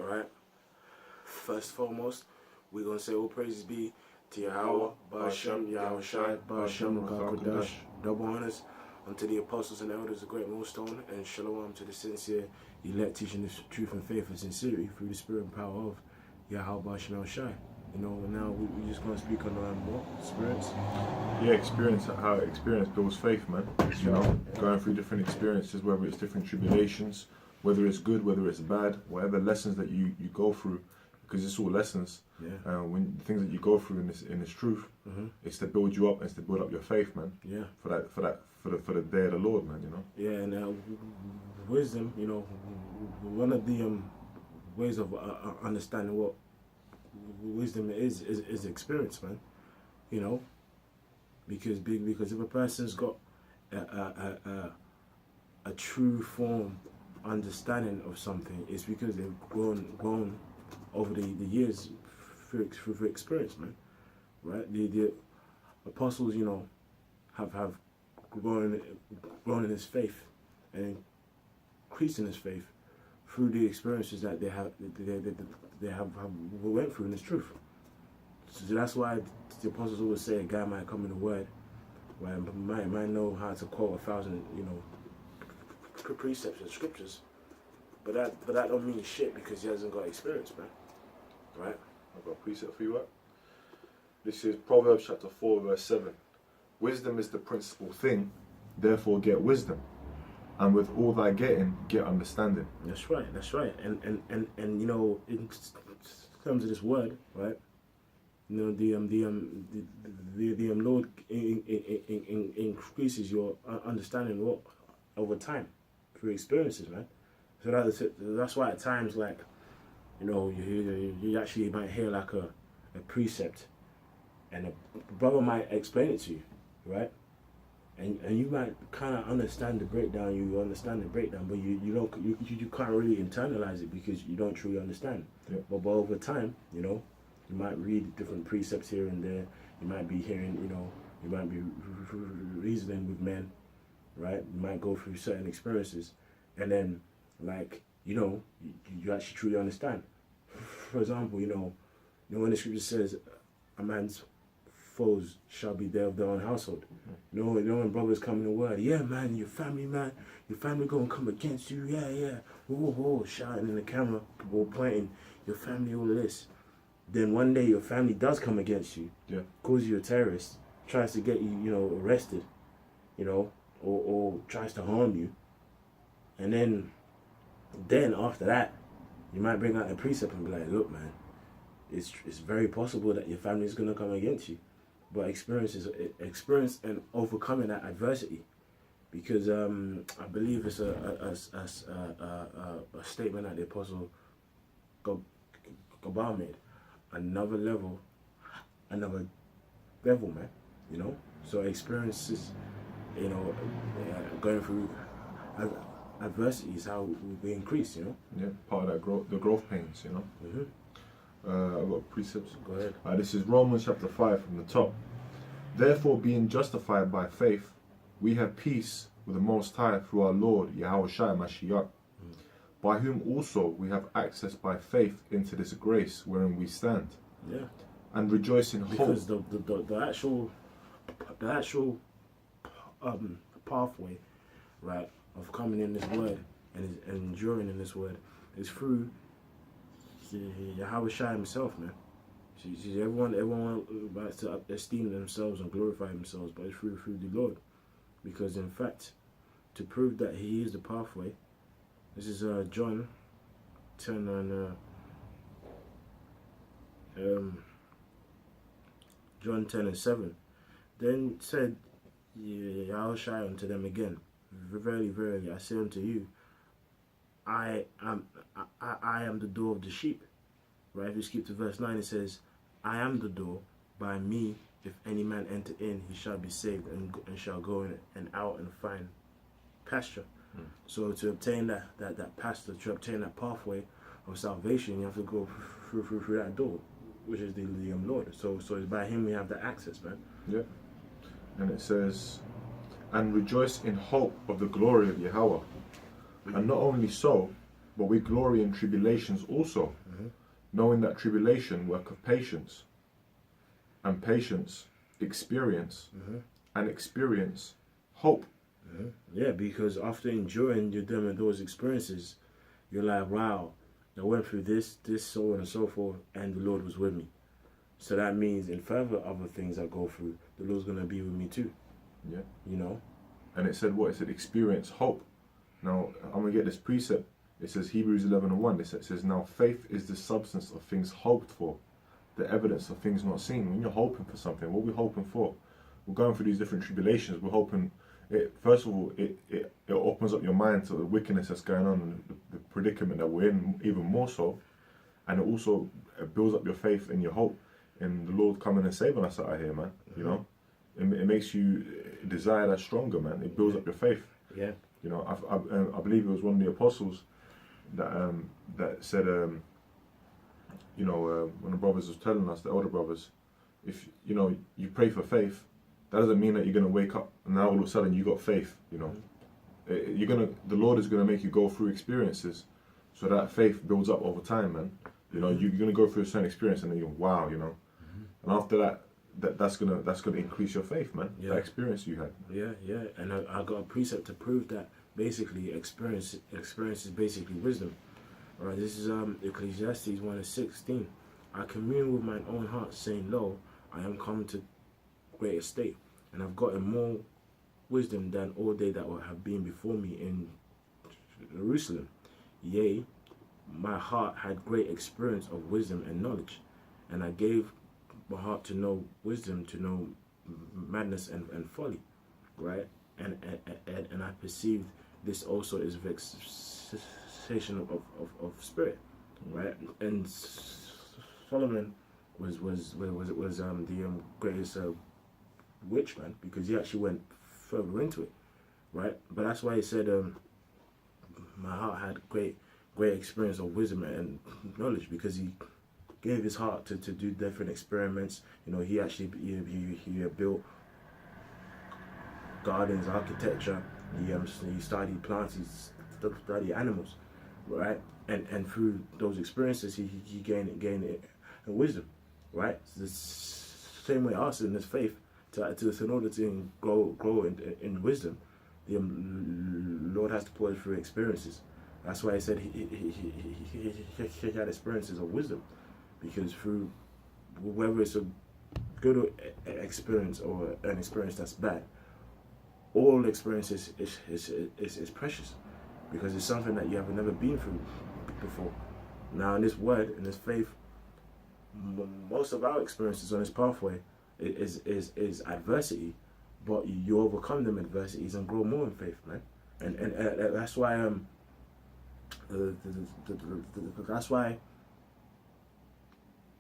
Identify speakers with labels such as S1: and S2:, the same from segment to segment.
S1: Alright. First and foremost, we're going to say all praises be to Yahweh, Ba'ashem, Yahweh Shai, Ba'ashem, Kodash, double honors unto the apostles and elders of GreatMillStone, and shalom to the sincere elect teaching the truth and faith and sincerity through the spirit and power of Yahweh, Ba'ashem, Shai. You know, now we're just going to speak on what? Experience?
S2: Yeah, experience, how experience builds faith, man. You know, going through different experiences, whether it's different tribulations, whether it's good, whether it's bad, whatever lessons that you go through, because it's all lessons.
S1: Yeah.
S2: When the things that you go through in this truth, it's to build you up and it's to build up your faith, man.
S1: Yeah.
S2: For the day of the Lord, man. You know.
S1: Yeah, and wisdom. You know, one of the ways of understanding what wisdom is experience, man. You know, because if a person's got a true form understanding of something, it's because they've grown over the years through experience, man. Right? The apostles, you know, have grown in his faith and increased in his faith through the experiences that they have went through in this truth. So that's why the apostles always say a guy might come in the word, right? Might know how to quote 1,000, you know, precepts and scriptures, but that don't mean shit because he hasn't got experience, man. Right?
S2: I've got a precept for you, right? This is Proverbs chapter 4, verse 7. Wisdom is the principal thing, therefore get wisdom, and with all thy getting, get understanding.
S1: That's right. And you know, in terms of this word, right? You know, the Lord increases your understanding what over time through experiences, man. So that's why at times, like, you know, you actually might hear like a precept, and a brother might explain it to you, right? And you might kind of understand the breakdown. You understand the breakdown, but you can't really internalize it because you don't truly understand.
S2: Yeah.
S1: But over time, you know, you might read different precepts here and there. You might be hearing, you know, you might be reasoning with men, right? You might go through certain experiences, and then, like, you know, you actually truly understand. For example, you know when the scripture says, a man's foes shall be there of their own household. You know when brothers come in the word, yeah, man, your family gonna come against you, yeah, whoa, shouting in the camera, or pointing, your family, all this. Then one day your family does come against you, calls you a terrorist, tries to get you, you know, arrested, you know, or tries to harm you, and then after that, you might bring out a precept and be like, look, man, it's very possible that your family is gonna come against you, but experience and overcoming that adversity, because I believe it's a statement that the apostle Gabal made, another level, man. You know, so experiences, you know, going through adversity is how we increase, you know.
S2: Yeah, part of that the growth pains, you know. I've got precepts.
S1: Go ahead.
S2: This is Romans chapter 5 from the top. Therefore, being justified by faith, we have peace with the Most High through our Lord Yahweh Shai Mashiach, by whom also we have access by faith into this grace wherein we stand.
S1: Yeah.
S2: And rejoice in hope.
S1: Because the actual pathway, right, of coming in this word and enduring in this word is through Yahweh Shai himself, man. Everyone likes to esteem themselves and glorify themselves, but it's through the Lord. Because in fact, to prove that he is the pathway, this is John 10 and John 10 and 7. Then said Yahweh Shai unto them again, verily, verily, I say unto you, I am the door of the sheep. Right? If you skip to verse 9, it says, I am the door. By me, if any man enter in, he shall be saved and shall go in and out and find pasture. So to obtain that pasture, to obtain that pathway of salvation, you have to go through that door, which is the Lord. So it's by him we have the access, man.
S2: Yeah. And it says, and rejoice in hope of the glory of Yahweh. And not only so, but we glory in tribulations also, knowing that tribulation worketh patience, and patience experience, and experience hope.
S1: Yeah, because after enduring those experiences, you're like, wow, I went through this, so on and so forth, and the Lord was with me. So that means in further other things I go through, the Lord's going to be with me too.
S2: Yeah.
S1: You know?
S2: And it said what? It said experience hope. Now, I'm going to get this precept. It says Hebrews 11:1. It says, now faith is the substance of things hoped for, the evidence of things not seen. When you're hoping for something, what are we hoping for? We're going through these different tribulations. We're hoping, first of all, it opens up your mind to the wickedness that's going on and the predicament that we're in, even more so. And it also builds up your faith and your hope in the Lord coming and saving us out here, man. You know? It makes you desire that stronger, man. It builds up your faith.
S1: Yeah.
S2: You know, I believe it was one of the apostles that said, you know, when the brothers was telling us, the older brothers, if, you know, you pray for faith, that doesn't mean that you're going to wake up and now all of a sudden you got faith, you know. The Lord is going to make you go through experiences so that faith builds up over time, man. You know, you're going to go through a certain experience and then you go, wow, you know. And after that's gonna increase your faith, man.
S1: Yeah.
S2: That experience you had.
S1: Yeah. And I got a precept to prove that basically experience is basically wisdom. Alright, this is Ecclesiastes 1:16. I commune with mine own heart, saying, lo, I am come to great estate, and I've gotten more wisdom than all they that have been before me in Jerusalem. Yea, my heart had great experience of wisdom and knowledge, and I gave my heart to know wisdom, to know madness and folly, right? And I perceived this also is vexation of spirit, right? And Solomon was the greatest witch, man, because he actually went further into it, right? But that's why he said, my heart had great experience of wisdom and knowledge, because he gave his heart to do different experiments. You know, he actually he built gardens, architecture. He studied plants. He studied animals, right? And through those experiences, he gained wisdom, right? It's the same way us in this faith, in order to grow in wisdom, the Lord has to put us through experiences. That's why he said he had experiences of wisdom, because through whether it's a good experience or an experience that's bad, all experiences is precious, because it's something that you have never been through before. Now in this word, in this faith, most of our experiences on this pathway is adversity, but you overcome them adversities and grow more in faith, man. And that's why that's why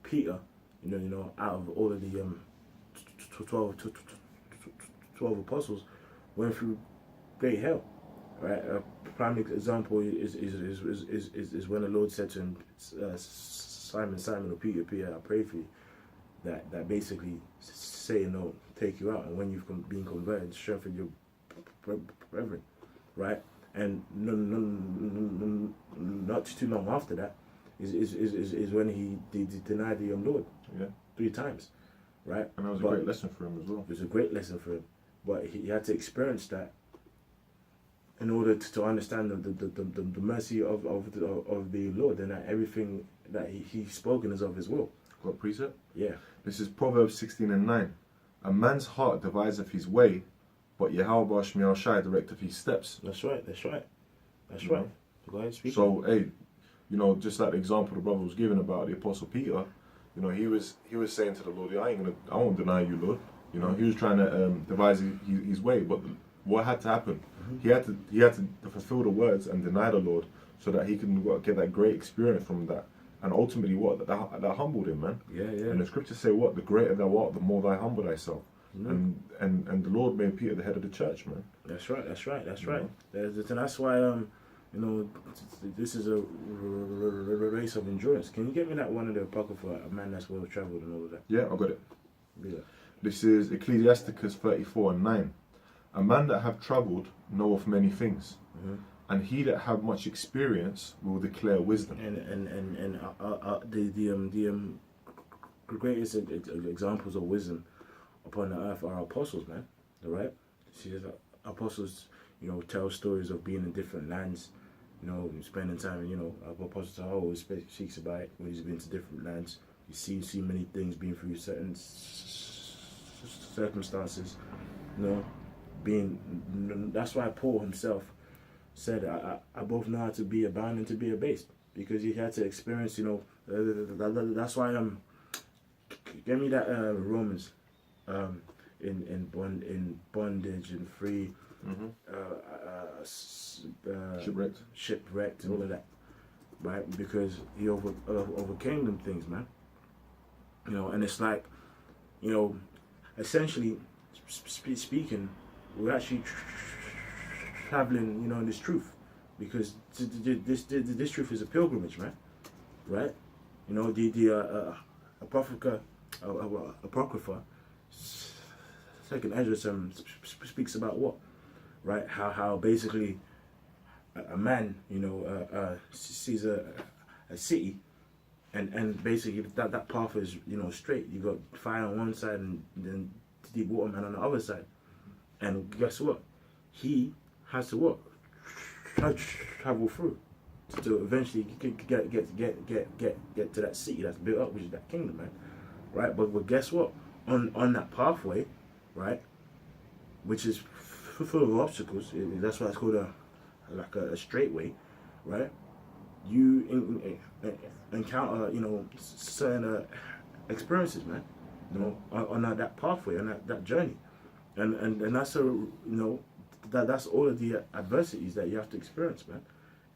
S1: Peter, you know, out of all of the 12 apostles, went through great hell, right? A prime example is when the Lord said to him, Simon, or Peter, I pray for you, that basically Satan don't take you out, and when you've been converted, strengthen your brethren, right? And not too long after that is when he denied the Lord, 3 times, right?
S2: And that was a great lesson for him as well.
S1: It was a great lesson for him, but he had to experience that in order to understand the mercy of the Lord, and that everything that he's spoken is of his will.
S2: Got a precept?
S1: Yeah.
S2: This is Proverbs 16:9. A man's heart deviseth his way, but Yahweh Shemiel Shai directeth his steps.
S1: That's right. Right. Go ahead, speak.
S2: So, hey, you know, just like the example the brother was giving about the Apostle Peter, you know, he was saying to the Lord, I won't deny you, Lord. You know, he was trying to devise his way, but what had to happen? He had to fulfill the words and deny the Lord, so that he can get that great experience from that. And ultimately, that humbled him, man.
S1: Yeah.
S2: And the scriptures say, what? The greater thou art, the more thou humble thyself. And the Lord made Peter the head of the church, man.
S1: That's right. And that's why, you know, this is a race of endurance. Can you get me that one of the apocrypha, a man that's well traveled and all of that?
S2: Yeah, I got it.
S1: Yeah.
S2: This is Ecclesiasticus 34:9. A man that have travelled knoweth many things, and he that have much experience will declare wisdom.
S1: And the greatest examples of wisdom upon the earth are apostles, man. All right? See, apostles, tell stories of being in different lands, spending time. Apostle always speaks about it when he's been to different lands. You see many things being through certain circumstances, that's why Paul himself said, I both know how to be abound and to be abased, because he had to experience, that's why give me that Romans, in bondage and free, shipwrecked and all of that, right? Because he overcame them things, man. And it's like, essentially speaking, we're actually traveling, in this truth, because this truth is a pilgrimage, man, right? The Apocrypha, Second Ezra speaks about what, right? How basically a man, sees a city, and basically that path is straight. You got fire on one side and then deep water man on the other side, and guess what? He has to what? Travel through to eventually get to that city that's built up, which is that kingdom, man. Right? But guess what? On that pathway, right, which is full of obstacles. That's why it's called a straight way, right? You encounter certain experiences, man. On that pathway, on that journey, and that's that's all of the adversities that you have to experience, man,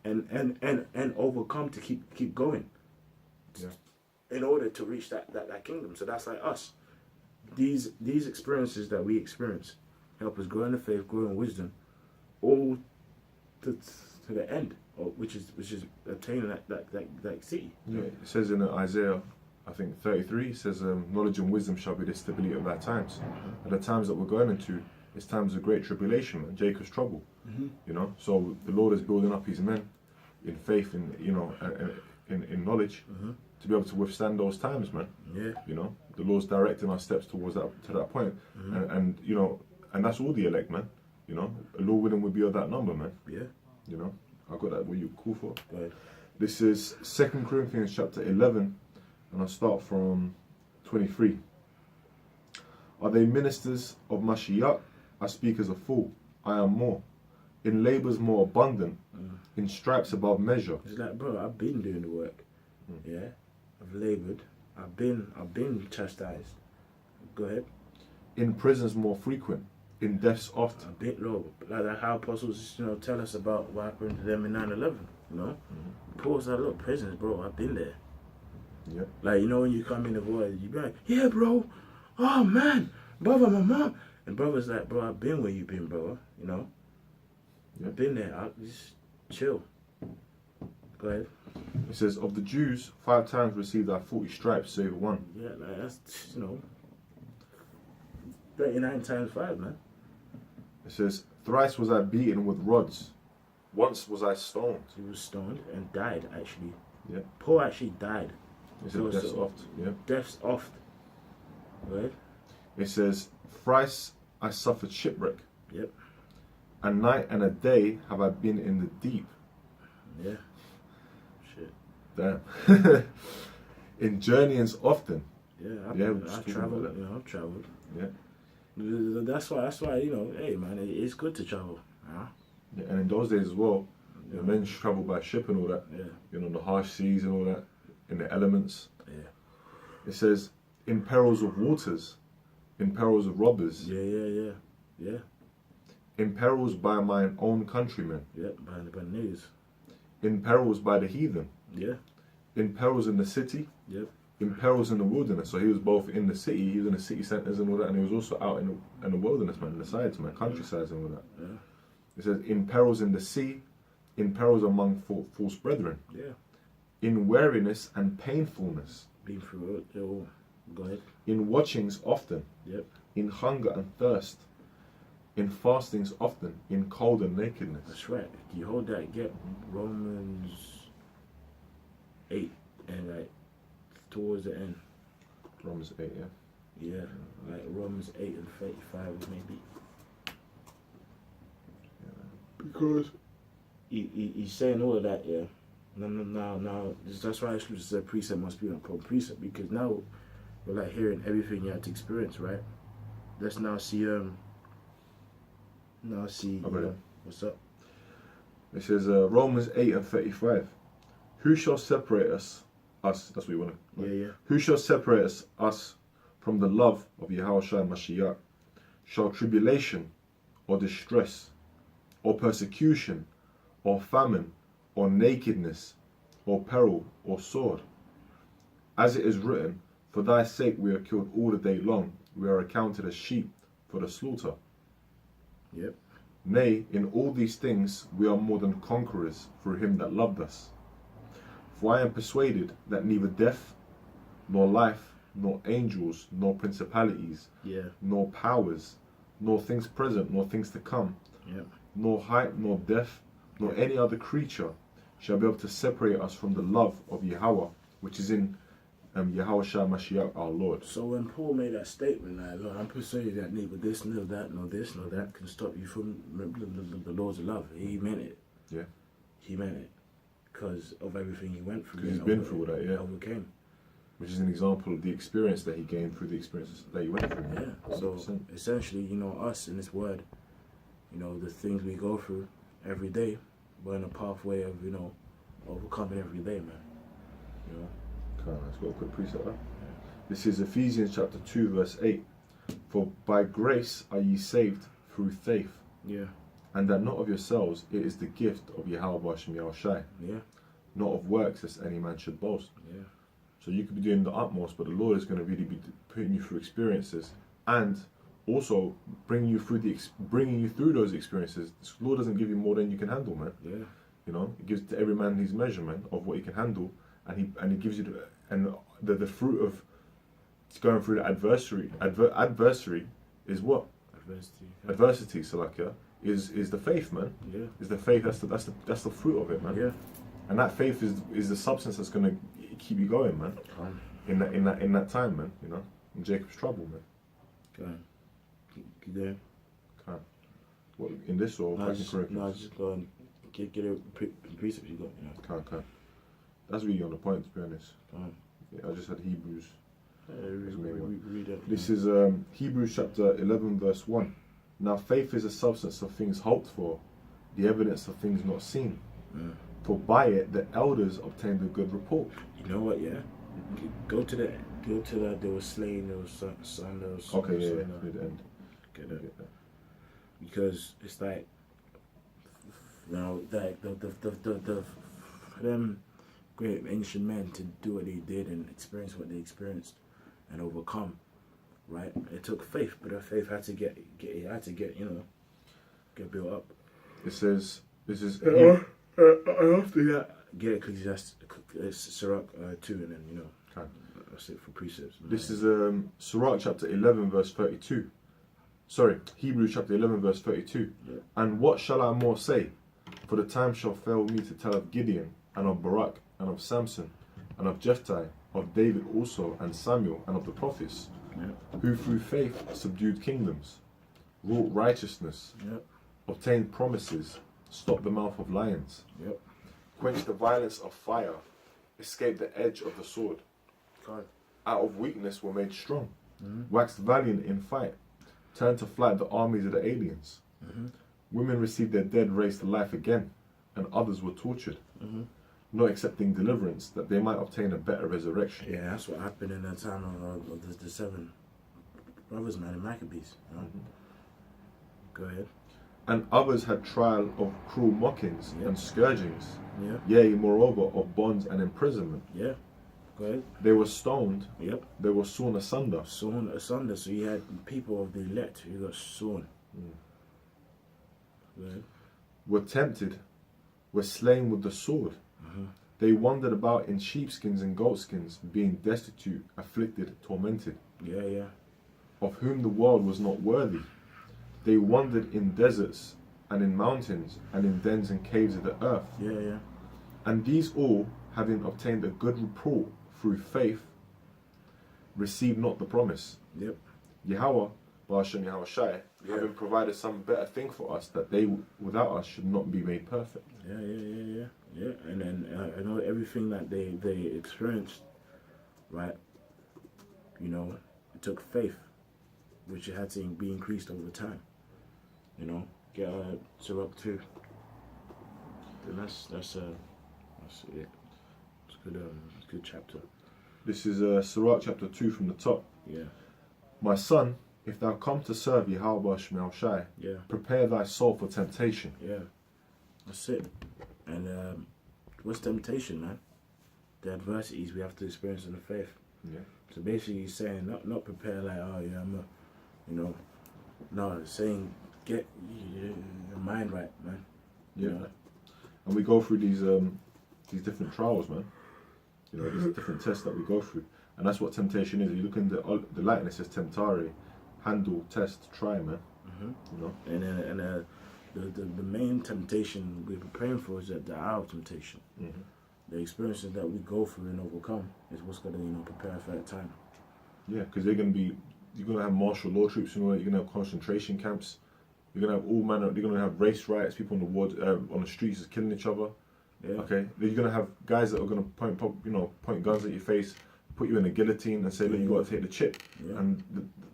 S1: and overcome to keep going, in order to reach that kingdom. So that's like us. These experiences that we experience help us grow in the faith, grow in wisdom, all to the end, which is attaining that city.
S2: Yeah, it says in Isaiah, I think 33, it says knowledge and wisdom shall be the stability of our times. At the times that we're going into, it's times of great tribulation, man. Jacob's trouble. So the Lord is building up his men in faith, in knowledge, to be able to withstand those times, man. The Lord's directing our steps towards that point, and that's all the elect, man. The Lord willing would be of that number, man. I got that. What you cool for?
S1: Go ahead.
S2: This is 2 Corinthians chapter 11, and I'll start from 23. Are they ministers of Mashiach? I speak as a fool. I am more. In labours more abundant, in stripes above measure.
S1: It's like, bro, I've been doing the work. Yeah, I've laboured. I've been chastised. Go ahead.
S2: In prisons more frequent, in deaths oft.
S1: A bit low, like how apostles, tell us about what happened to them in 9/11. Paul said, look, prisons, bro. I've been there.
S2: Yeah.
S1: Like when you come in the void, you be like, yeah, bro. Oh man, brother, my mom. And brother's like, bro, I've been where you been, bro.
S2: Yeah.
S1: I've been there. I'll just chill. Go ahead.
S2: It says, of the Jews, 5 times received I 40 stripes, save one.
S1: Yeah, like that's 39 times 5, man.
S2: It says, thrice was I beaten with rods. Once was I stoned.
S1: He was stoned and died, actually.
S2: Yeah.
S1: Paul actually died.
S2: It says death's oft. Yeah.
S1: Death's oft. Right?
S2: It says, thrice I suffered shipwreck.
S1: Yep.
S2: A night and a day have I been in the deep.
S1: Yeah. Shit.
S2: Damn. In journeyings often.
S1: Yeah, I've
S2: traveled.
S1: I've traveled.
S2: Yeah.
S1: That's why, hey man, it's good to travel.
S2: Yeah, and in those days as well, men travel by ship and all that.
S1: Yeah.
S2: The harsh seas and all that, in the elements.
S1: Yeah.
S2: It says, in perils of waters, in perils of robbers.
S1: Yeah.
S2: In perils by mine own countrymen.
S1: Yeah, by the news.
S2: In perils by the heathen.
S1: Yeah.
S2: In perils in the city.
S1: Yep.
S2: In perils in the wilderness. So he was both in the city, he was in the city centres and all that, and he was also out in the wilderness, man, in the sides, man, countrysides and all that.
S1: Yeah.
S2: It says, in perils in the sea, in perils among false brethren.
S1: Yeah.
S2: In weariness and painfulness.
S1: Been through it all. Go ahead.
S2: In watchings often.
S1: Yep.
S2: In hunger and thirst. in fastings often, in cold and nakedness.
S1: That's right. You hold that, get Romans 8 and like towards the end.
S2: Romans 8, yeah?
S1: Yeah, like Romans 8 and 35 maybe. Because he's saying all of that, yeah. Now, that's why Scripture said precept must be upon precept, because now we're like hearing everything you had to experience, right? Let's now see, what's up?
S2: It says Romans 8 and 35. Who shall separate us, that's what we want to.
S1: Yeah.
S2: Who shall separate us from the love of Yahushua Mashiach? Shall tribulation, or distress, or persecution, or famine, or nakedness, or peril, or sword? As it is written, for thy sake we are killed all the day long, we are accounted as sheep for the slaughter.
S1: Yep.
S2: Nay, in all these things we are more than conquerors through him that loved us. For I am persuaded that neither death, nor life, nor angels, nor principalities, nor powers, nor things present, nor things to come, nor height, nor depth, nor any other creature shall be able to separate us from the love of Yahweh, which is in Yahushua Mashiach our Lord.
S1: So when Paul made that statement, like, Lord, I'm persuaded that neither this, nor that, nor this, nor that can stop you from the laws of love, he meant it.
S2: Yeah.
S1: He meant it. Because of everything he went through.
S2: Because he's been through all that, yeah.
S1: Overcame.
S2: Which is an example of the experience that he gained through the experiences that he went through.
S1: Yeah. 100%. So essentially, us in this word, the things we go through every day, we're in a pathway of, overcoming every day, man.
S2: Okay, let's go a quick precept there. This is Ephesians chapter 2 verse 8. For by grace are ye saved through faith.
S1: Yeah.
S2: And that not of yourselves, it is the gift of Yahweh Hashem Yahushai.
S1: Yeah.
S2: Not of works, lest any man should boast.
S1: Yeah.
S2: So you could be doing the utmost, but the Lord is going to really be putting you through experiences, and also bringing you through those experiences. The Lord doesn't give you more than you can handle, man.
S1: Yeah.
S2: He gives to every man his measurement of what he can handle, and he gives you the fruit of going through the adversary. Adversary is what? Adversity. So is the faith, man.
S1: Yeah.
S2: Is the faith. That's the fruit of it, man.
S1: Yeah.
S2: And that faith is the substance that's gonna keep you going, man. In that time, man. In Jacob's trouble, man.
S1: Okay. Keep going.
S2: Okay. What in this or back in Corinthians?
S1: No, just go and get a precept you got.
S2: Okay. That's really on the point, to be honest. Yeah, I just had Hebrews.
S1: Read it.
S2: This is Hebrews chapter 11 verse 1. Now faith is a substance of things hoped for, the evidence of things not seen. For by it the elders obtained a good report.
S1: You know what? Yeah. Go to that. They were slain. There was son. There was.
S2: Okay. Yeah. Read the end.
S1: Get that. Because it's like, the them great ancient men to do what they did and experience what they experienced and overcome, right? It took faith, but that faith had to get built up.
S2: It says this is.
S1: After that, get Ecclesiastes, Sirach 2, and then that's it for precepts.
S2: This is Sirach chapter 11 verse 32. Sorry, Hebrews chapter 11 verse 32.
S1: Yeah.
S2: And what shall I more say? For the time shall fail me to tell of Gideon, and of Barak, and of Samson, and of Jephthah, of David also, and Samuel, and of the prophets, who through faith subdued kingdoms, wrought righteousness, obtained promises, stopped the mouth of lions, quenched the violence of fire, escaped the edge of the sword, out of weakness were made strong, waxed valiant in fight, turned to flight the armies of the aliens. Women received their dead raised to life again, and others were tortured, not accepting deliverance, that they might obtain a better resurrection.
S1: Yeah, that's what happened in the time of the 7 brothers, man, in Maccabees. Go ahead.
S2: And others had trial of cruel mockings and scourgings,
S1: Yeah.
S2: yea, moreover, of bonds and imprisonment.
S1: Yeah. Go ahead.
S2: They were stoned.
S1: Yep.
S2: They were sawn asunder.
S1: Sawn asunder. So you had people of the elect who got sawn. Go ahead.
S2: Were tempted, were slain with the sword. They wandered about in sheepskins and goatskins, being destitute, afflicted, tormented.
S1: Yeah.
S2: Of whom the world was not worthy. They wandered in deserts and in mountains and in dens and caves of the earth.
S1: Yeah.
S2: And these all, having obtained a good report through faith, received not the promise.
S1: Yep.
S2: Yahweh, Ba'ashem Yahweh Shai,
S1: Yeah.
S2: having provided some better thing for us, that they without us should not be made perfect.
S1: Yeah. And then I know everything that they experienced, right? You know, it took faith, which had to be increased over time. You know, get Sirach 2. Then that's it. It's good. It's a good chapter.
S2: This is Sirach chapter 2 from the top.
S1: Yeah.
S2: My son, if thou come to serve Yahweh Ba'ashem Shai,
S1: Yeah.
S2: prepare thy soul for temptation.
S1: Yeah. That's it. And what's temptation, man? The adversities we have to experience in the faith.
S2: Yeah.
S1: So basically, he's saying not prepare like, oh yeah, no, it's saying get your mind right, man.
S2: Yeah.
S1: You know?
S2: And we go through these different trials, man. You know, these different tests that we go through, and that's what temptation is. You look in the light, it says temptare, handle, test, try, man.
S1: Mm-hmm.
S2: You know.
S1: And the main temptation we're preparing for is the hour of temptation.
S2: Mm-hmm.
S1: The experiences that we go through and overcome is what's gonna prepare for that time.
S2: Yeah, because you're gonna have martial law troops. You know, you're gonna have concentration camps. You're gonna have all manner. You're gonna have race riots. People on the woods, on the streets, is killing each other.
S1: Yeah.
S2: Okay, then you're gonna have guys that are gonna point guns at your face, put you in a guillotin, and say, "Look, you gotta take the chip."
S1: Yeah.
S2: And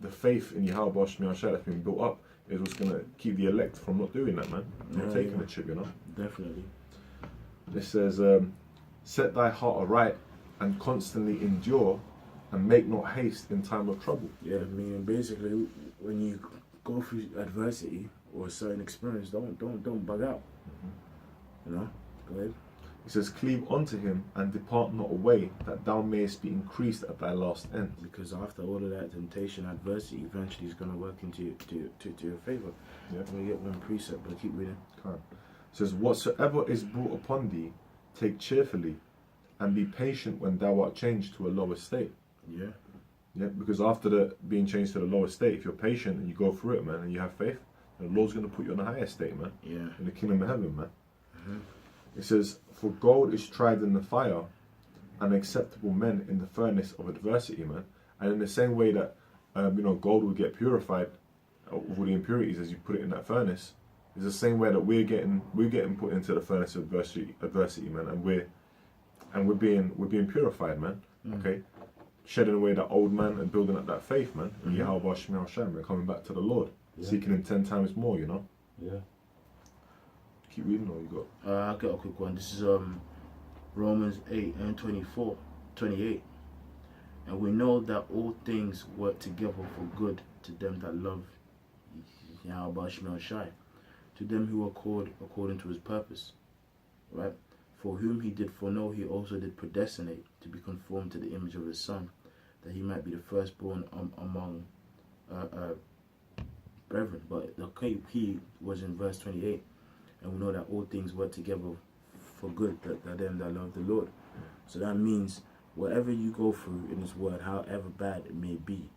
S2: the faith in Yahweh Ba'ashem Shai that's been built up is what's gonna keep the elect from not doing that, man. Not taking the chip, you know.
S1: Definitely.
S2: It says, "Set thy heart aright, and constantly endure, and make not haste in time of trouble."
S1: Yeah, I mean, basically, when you go through adversity or a certain experience, don't bug out. You know, go ahead.
S2: It says, "Cleave unto him, and depart not away, that thou mayest be increased at thy last end."
S1: Because after all of that temptation, adversity eventually is going to work into your favor.
S2: Yeah.
S1: We get one precept, but keep reading.
S2: It says, "Whatsoever is brought upon thee, take cheerfully, and be patient when thou art changed to a lower state."
S1: Yeah.
S2: Yeah, because after being changed to the lower state, if you're patient and you go through it, man, and you have faith, the Lord's going to put you on a higher state, man.
S1: Yeah.
S2: In the kingdom of heaven, man.
S1: Mm-hmm.
S2: It says, "For gold is tried in the fire, and acceptable men in the furnace of adversity," man. And in the same way that gold will get purified of all the impurities as you put it in that furnace, is the same way that we're getting put into the furnace of adversity, man, and we're being purified, man. Okay, shedding away that old man and building up that faith, man. And Yahweh Ba'ashem Hashem, man, coming back to the Lord, seeking Him 10 times more, you know.
S1: Yeah.
S2: Keep reading, or you got?
S1: I'll get a quick one. This is Romans 8 and 28. And we know that all things work together for good to them that love Yahweh Ba'ashem Shai, to them who are called according to His purpose. Right? For whom He did foreknow, He also did predestinate to be conformed to the image of His Son, that He might be the firstborn among brethren. But the key was in verse 28. And we know that all things work together for good, that them that love the Lord. So that means whatever you go through in this world, however bad it may be,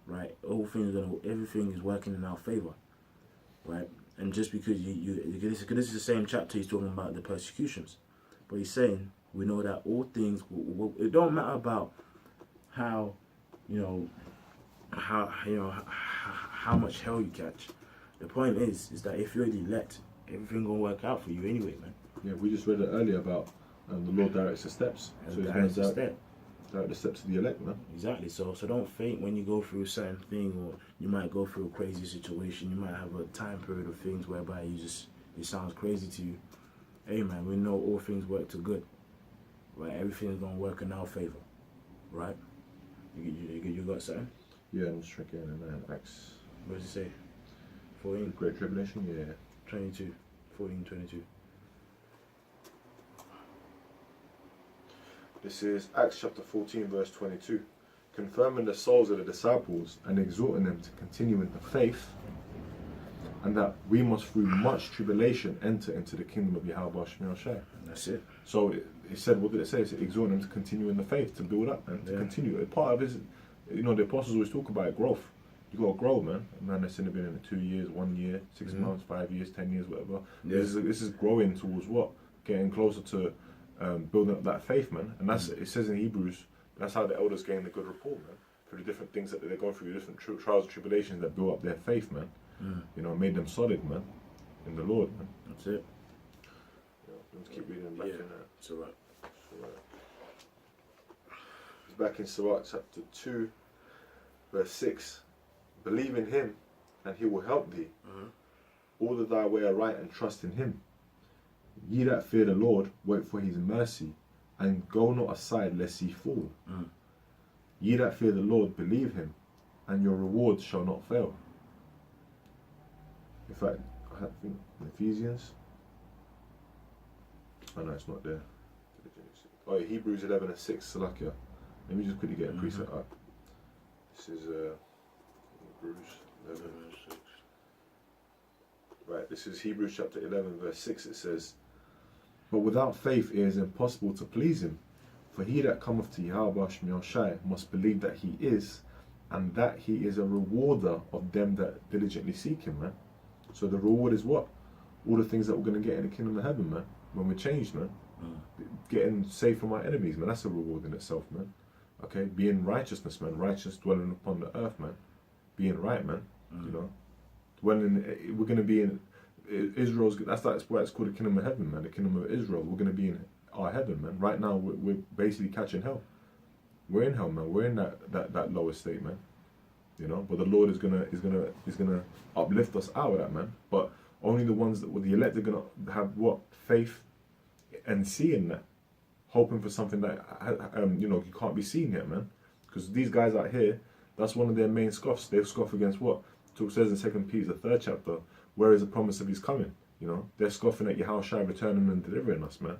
S1: right? Everything is working in our favor, right? And just because this is the same chapter he's talking about the persecutions, but he's saying we know that all things. It don't matter about how much hell you catch. The point is that if you're the elect, everything gonna work out for you anyway, man.
S2: Yeah, we just read it earlier about the Lord directs the steps.
S1: And
S2: So He's
S1: direct
S2: going to
S1: step.
S2: direct the steps of the elect, man.
S1: Exactly. So don't faint when you go through a certain thing, or you might go through a crazy situation. You might have a time period of things whereby it sounds crazy to you. Hey, man, we know all things work to good, right? Everything's gonna work in our favor, right? You got something?
S2: Yeah, I'm just checking in man. Acts.
S1: What does it say? 14,
S2: Great Tribulation, yeah.
S1: 22, 14, 22.
S2: This is Acts chapter 14, verse 22. Confirming the souls of the disciples and exhorting them to continue in the faith, and that we must through much tribulation enter into the kingdom of Yahweh Ba'ashem Shai.
S1: That's it.
S2: So it said, what did it say? It said exhorting them to continue in the faith, to build up and to continue. Part of it is, the apostles always talk about growth. You gotta grow, man. A man that's only been in it 2 years, 1 year, 6 months, 5 years, 10 years, whatever.
S1: Yeah.
S2: This is growing towards what? Getting closer to building up that faith, man. And that's it says in Hebrews. That's how the elders gain the good report, man. Through the different things that they go through, different trials and tribulations that build up their faith, man. You know, made them solid, man, in the Lord, man.
S1: That's it.
S2: Yeah, let's keep reading back in there.
S1: It's alright.
S2: It's back in Sirach chapter 2, verse 6. Believe in him, and he will help thee. Order thy way aright and trust in him. Ye that fear the Lord, wait for his mercy, and go not aside lest ye fall. Ye that fear the Lord, believe him, and your reward shall not fail. In fact, I think in Ephesians. Oh no, it's not there. Oh, yeah, Hebrews 11 and 6, Salakia. Let me just quickly get a precept up. This is Hebrews 11 and 6. Right, this is Hebrews chapter 11, verse 6. It says, but without faith it is impossible to please him. For he that cometh to Yahweh Shai must believe that he is, and that he is a rewarder of them that diligently seek him, man. So the reward is what? All the things that we're going to get in the kingdom of heaven, man. When we're changed, man. Getting saved from our enemies, man. That's a reward in itself, man. Okay? Being righteousness, man. Righteous dwelling upon the earth, man. Being right, man. You know? Dwelling, we're going to be in Israel's, that's why it's called the kingdom of heaven, man. The kingdom of Israel. We're going to be in our heaven, man. Right now, we're basically catching hell. We're in hell, man. We're in that lower state, man. You know, but the Lord is gonna uplift us out of that, man. But only the ones that the elect are gonna have what? Faith and seeing that, hoping for something that you know, you can't be seen yet, man. Because these guys out here, that's one of their main scoffs. They scoff against what? It says in 2 Peter, the 3rd chapter, where is the promise of his coming? You know, they're scoffing at Yahweh Shai returning and delivering us, man.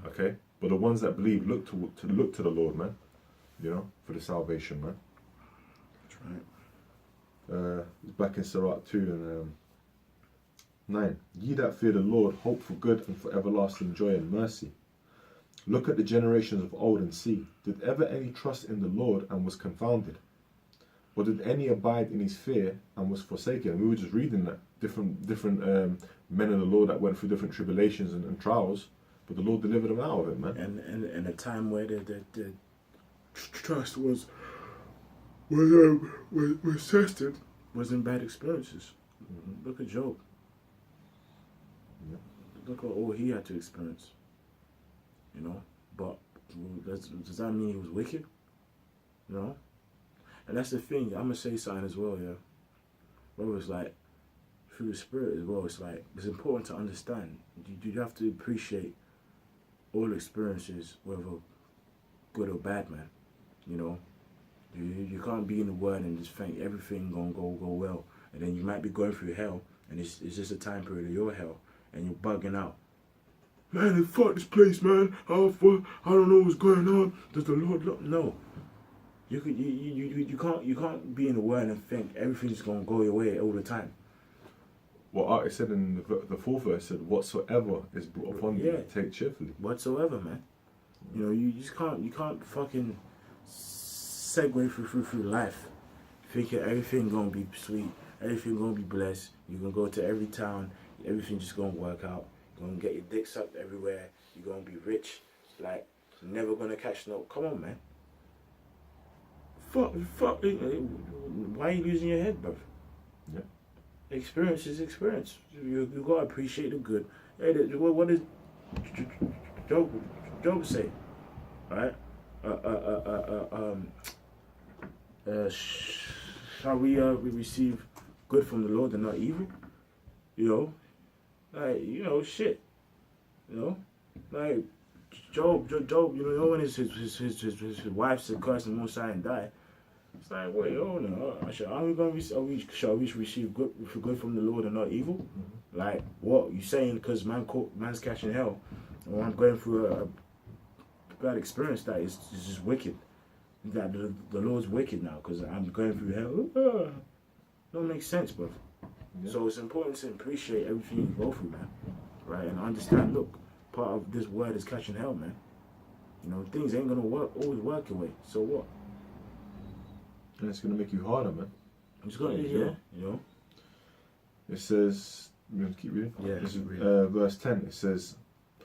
S2: Okay, but the ones that believe look to the Lord, man. You know, for the salvation, man.
S1: That's right.
S2: It's back in Sirach 2 and 9. Ye that fear the Lord, hope for good and for everlasting joy and mercy. Look at the generations of old and see, did ever any trust in the Lord and was confounded? Or did any abide in his fear and was forsaken? And we were just reading that different men of the Lord that went through different tribulations and trials, but the Lord delivered them out of it, man.
S1: And a time where the trust was tested, was in bad experiences. Look at Job. Look at all he had to experience. You know, but does that mean he was wicked? No. And that's the thing. I'm gonna say something as well, yeah. Where it's like through the spirit as well. It's like it's important to understand. You have to appreciate all experiences, whether good or bad, man. You know, you can't be in the word and just think everything gonna go well, and then you might be going through hell, and it's just a time period of your hell, and you're bugging out. Man, fuck this place, man. Oh, fuck, I don't know what's going on. Does the Lord love? No. You can't be in the word and think everything's gonna go your way all the time.
S2: Well, it said in the 4th verse, said, whatsoever is brought upon you, take cheerfully.
S1: Whatsoever, man. You know, you can't fucking segue through life thinking everything gonna be sweet, everything gonna be blessed. You're gonna go to every town, everything just gonna work out. You're gonna get your dick sucked everywhere. You're gonna be rich, like never gonna catch no. Come on, man. Fuck. Why are you losing your head, bro?
S2: Yeah.
S1: Experience is experience. You gotta appreciate the good. Hey, what does Job say? Right? Shall we receive good from the Lord and not evil? You know, like shit. You know, like Job. You know when his wife said curse and won't sign and die. It's like, wait, hold on. Shall we receive good from the Lord and not evil? Like, what you saying? Because man's catching hell, or I'm going through a bad experience that is just wicked. That the Lord's wicked now because I'm going through hell. Don't make sense, bro. Yeah. So it's important to appreciate everything you go through, man. Right, and understand. Look, part of this word is catching hell, man. You know, things ain't gonna always work your way. So what?
S2: And it's gonna make you harder, man.
S1: It's got it here, you know.
S2: It says, we're going to keep reading?
S1: Yeah,
S2: This is,
S1: read.
S2: verse 10. It says,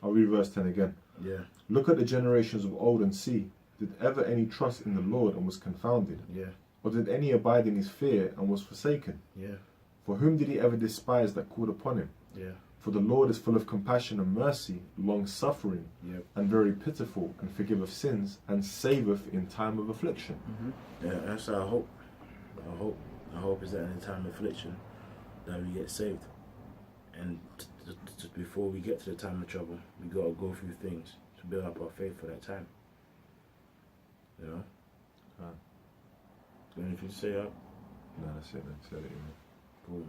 S2: I'll read verse 10 again.
S1: Yeah,
S2: Look at the generations of old and see, did ever any trust in the Lord and was confounded?
S1: yeah,
S2: Or did any abide in his fear and was forsaken?
S1: yeah,
S2: For whom did he ever despise that called upon him?
S1: yeah,
S2: For the Lord is full of compassion and mercy, long-suffering,
S1: yep.
S2: and very pitiful, and forgiveth sins, and saveth in time of affliction.
S1: Yeah, that's our hope. Our hope is that in the time of affliction, that we get saved. And before we get to the time of trouble, we got to go through things to build up our faith for that time. You know? Got anything to say up?
S2: No, that's it, man. Say it,
S1: Cool, man.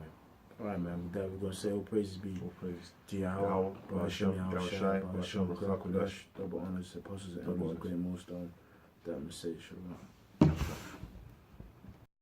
S1: Alright, man. With that, we're going to say all praises be
S2: all praise.
S1: to Yahweh,
S2: Bahasham,
S1: Bahasham,
S2: Bahasham,
S1: Bahasham,
S2: Bahasham,
S1: double honors, apostles, and
S2: double
S1: elders of
S2: honors.
S1: GreatMillStone. That message, shalom.